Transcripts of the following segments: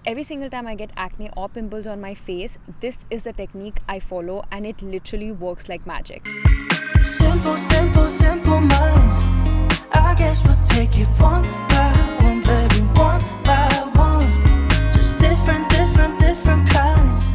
every single time I get acne or pimples on my face, this is the technique I follow and it literally works like magic. Simple, simple, simple minds. I guess we'll take it one by one, baby, one by one. Just different, different, different kinds.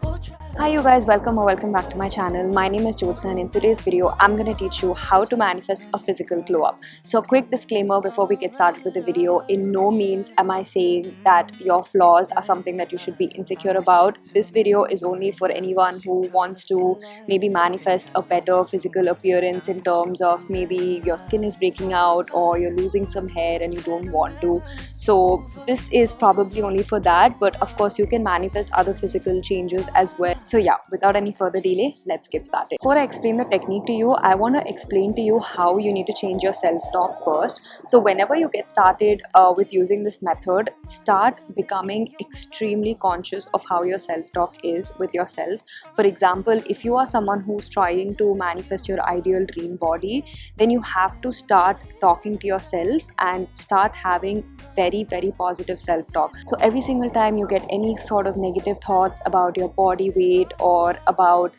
We'll try. Hi you guys, welcome back to my channel. My name is Jyotsna and in today's video I'm going to teach you how to manifest a physical glow up. So a quick disclaimer before we get started with the video: in no means am I saying that your flaws are something that you should be insecure about. This video is only for anyone who wants to maybe manifest a better physical appearance in terms of maybe your skin is breaking out or you're losing some hair and you don't want to. So this is probably only for that, but of course you can manifest other physical changes as well. So yeah, without any further delay, let's get started. Before I explain the technique to you, I want to explain to you how you need to change your self-talk first. So whenever you get started with using this method, start becoming extremely conscious of how your self-talk is with yourself. For example, if you are someone who's trying to manifest your ideal dream body, then you have to start talking to yourself and start having very positive self-talk. So every single time you get any sort of negative thoughts about your body weight or about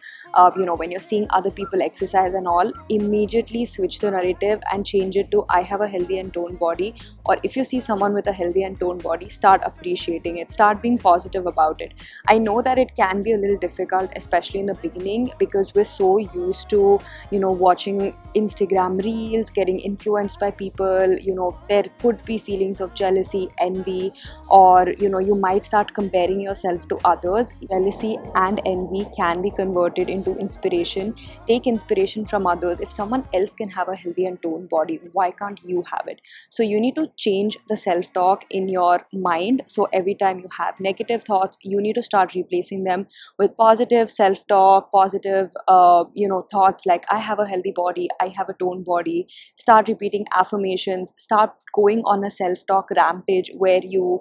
when you're seeing other people exercise and all, immediately switch the narrative and change it to I have a healthy and toned body. Or if you see someone with a healthy and toned body, start appreciating it, start being positive about it. I know that it can be a little difficult, especially in the beginning, because we're so used to watching Instagram reels, getting influenced by people. There could be feelings of jealousy, envy, or you might start comparing yourself to others. Jealousy and envy can be converted into inspiration. Take inspiration from others. If someone else can have a healthy and toned body, why can't you have it? So you need to change the self-talk in your mind. So every time you have negative thoughts, you need to start replacing them with positive self-talk, positive thoughts like I have a healthy body, I have a toned body. Start repeating affirmations, start going on a self-talk rampage where you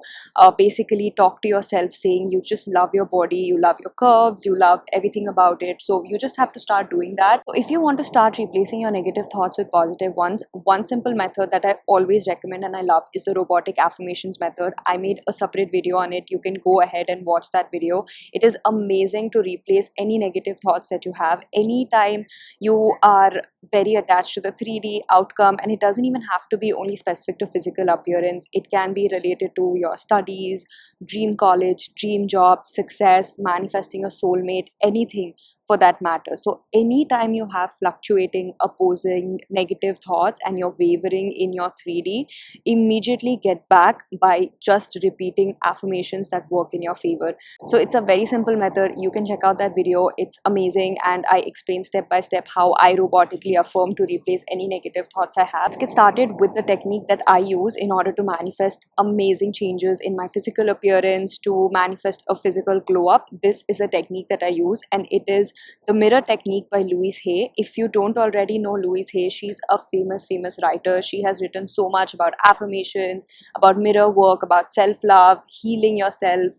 basically talk to yourself saying you just love your body, you love your curves, you love everything about it. So you just have to start doing that. So if you want to start replacing your negative thoughts with positive ones, one simple method that I always recommend and I love is the robotic affirmations method. I made a separate video on it. You can go ahead and watch that video. It is amazing to replace any negative thoughts that you have anytime you are very attached to the 3D outcome. And it doesn't even have to be only specific to physical appearance. It can be related to your studies, dream college, dream job, success, manifesting a soulmate, anything for that matter. So anytime you have fluctuating, opposing, negative thoughts and you're wavering in your 3D, immediately get back by just repeating affirmations that work in your favor. So it's a very simple method. You can check out that video. It's amazing, and I explain step by step how I robotically affirm to replace any negative thoughts I have. Let's get started with the technique that I use in order to manifest amazing changes in my physical appearance, to manifest a physical glow up. This is a technique that I use, and it is the mirror technique by Louise Hay. If you don't already know Louise Hay, she's a famous writer. She has written so much about affirmations, about mirror work, about self-love, healing yourself,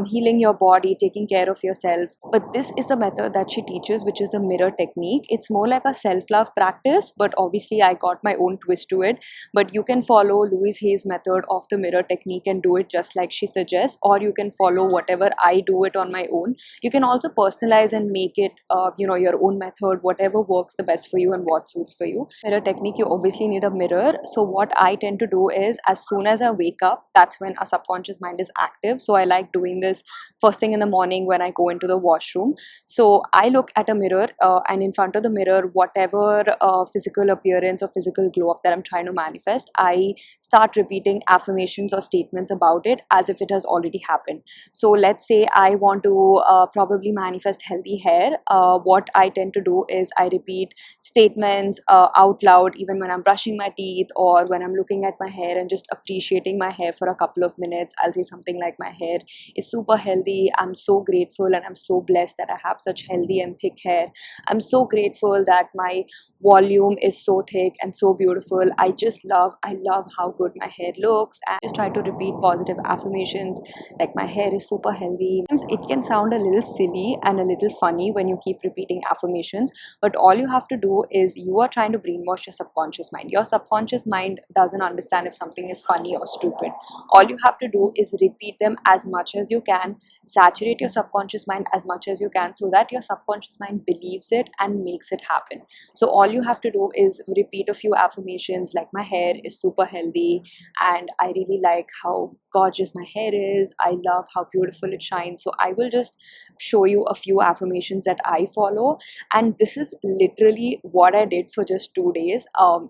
healing your body, taking care of yourself. But this is the method that she teaches, which is the mirror technique. It's more like a self-love practice, but obviously I got my own twist to it. But you can follow Louise Hay's method of the mirror technique and do it just like she suggests, or you can follow whatever I do it on my own. You can also personalize and make it your own method, whatever works the best for you and what suits for you. Mirror technique, you obviously need a mirror. So what I tend to do is, as soon as I wake up, that's when our subconscious mind is active. So I like doing this first thing in the morning when I go into the washroom. So I look at a mirror and in front of the mirror, whatever physical appearance or physical glow up that I'm trying to manifest, I start repeating affirmations or statements about it as if it has already happened. So let's say I want to probably manifest healthy hair. What I tend to do is I repeat statements out loud even when I'm brushing my teeth or when I'm looking at my hair and just appreciating my hair for a couple of minutes. I'll say something like, my hair is super healthy, I'm so grateful and I'm so blessed that I have such healthy and thick hair. I'm so grateful that my volume is so thick and so beautiful. I love how good my hair looks, and just try to repeat positive affirmations like my hair is super healthy. It can sound a little silly and a little funny when you keep repeating affirmations, but all you have to do is you are trying to brainwash your subconscious mind. Your subconscious mind doesn't understand if something is funny or stupid. All you have to do is repeat them as much as you can, saturate your subconscious mind as much as you can, so that your subconscious mind believes it and makes it happen. So all you have to do is repeat a few affirmations like, my hair is super healthy, and I really like how gorgeous my hair is, I love how beautiful it shines. So I will just show you a few affirmations that I follow, and this is literally what I did for just 2 days.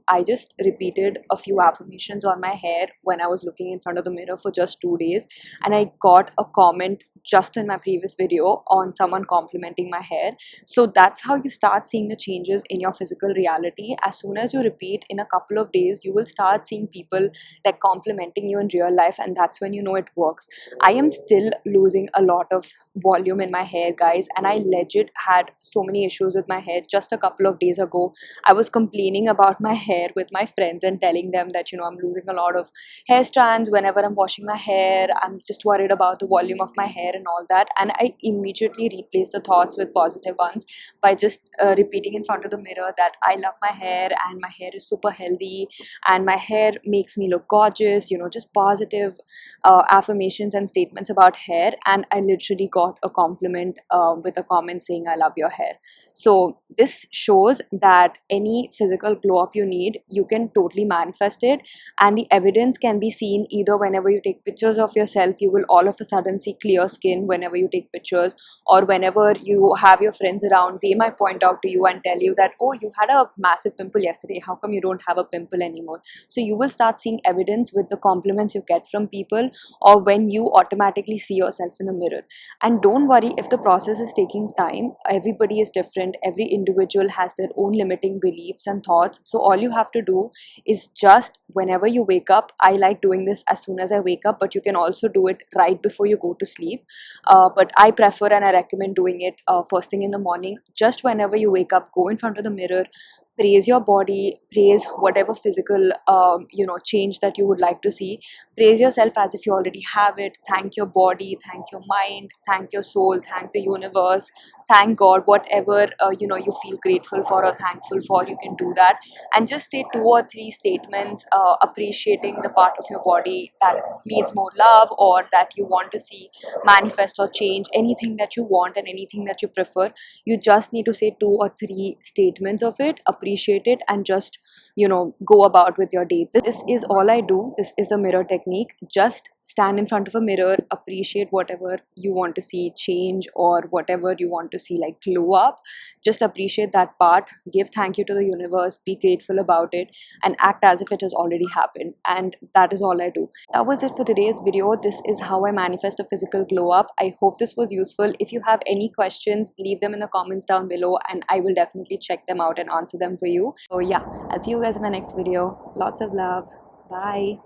I just repeated a few affirmations on my hair when I was looking in front of the mirror for just 2 days, and I got a comment just in my previous video on someone complimenting my hair. So that's how you start seeing the changes in your physical reality. As soon as you repeat in a couple of days, you will start seeing people like complimenting you in real life, and that's when you know it works. I am still losing a lot of volume in my hair, guys, and I legit had so many issues with my hair. Just a couple of days ago, I was complaining about my hair with my friends and telling them that, you know, I'm losing a lot of hair strands whenever I'm washing my hair. I'm just worried about the volume of my hair and all that, and I immediately replaced the thoughts with positive ones by just repeating in front of the mirror that I love my hair and my hair is super healthy and my hair makes me look gorgeous, you know, just positive affirmations and statements about hair. And I literally got a compliment with a comment saying, I love your hair. So this shows that any physical glow up you need, you can totally manifest it, and the evidence can be seen either whenever you take pictures of yourself, you will all of a sudden see clear skin whenever you take pictures, or whenever you have your friends around, they might point out to you and tell you that, oh, you had a massive pimple yesterday, how come you don't have a pimple anymore? So you will start seeing evidence with the compliments you get from people, or when you automatically see yourself in the mirror. And don't worry if the process is taking time. Everybody is different, every individual has their own limiting beliefs and thoughts. So all you have to do is just whenever you wake up, I like doing this as soon as I wake up, but you can also do it right before you go to sleep. But I prefer and I recommend doing it first thing in the morning. Just whenever you wake up, go in front of the mirror, praise your body, praise whatever physical change that you would like to see. Praise yourself as if you already have it. Thank your body, thank your mind, thank your soul, thank the universe, thank God. Whatever you feel grateful for or thankful for, you can do that, and just say 2 or 3 statements appreciating the part of your body that needs more love, or that you want to see manifest or change. Anything that you want and anything that you prefer, you just need to say 2 or 3 statements of it, appreciate it, and just go about with your day. This is all I do. This is a mirror technique. Just stand in front of a mirror, appreciate whatever you want to see change, or whatever you want to see like glow up. Just appreciate that part, give thank you to the universe, be grateful about it, and act as if it has already happened. And that is all I do. That was it for today's video. This is how I manifest a physical glow up. I hope this was useful. If you have any questions, leave them in the comments down below, and I will definitely check them out and answer them for you. So yeah, I'll see you guys in my next video. Lots of love. Bye.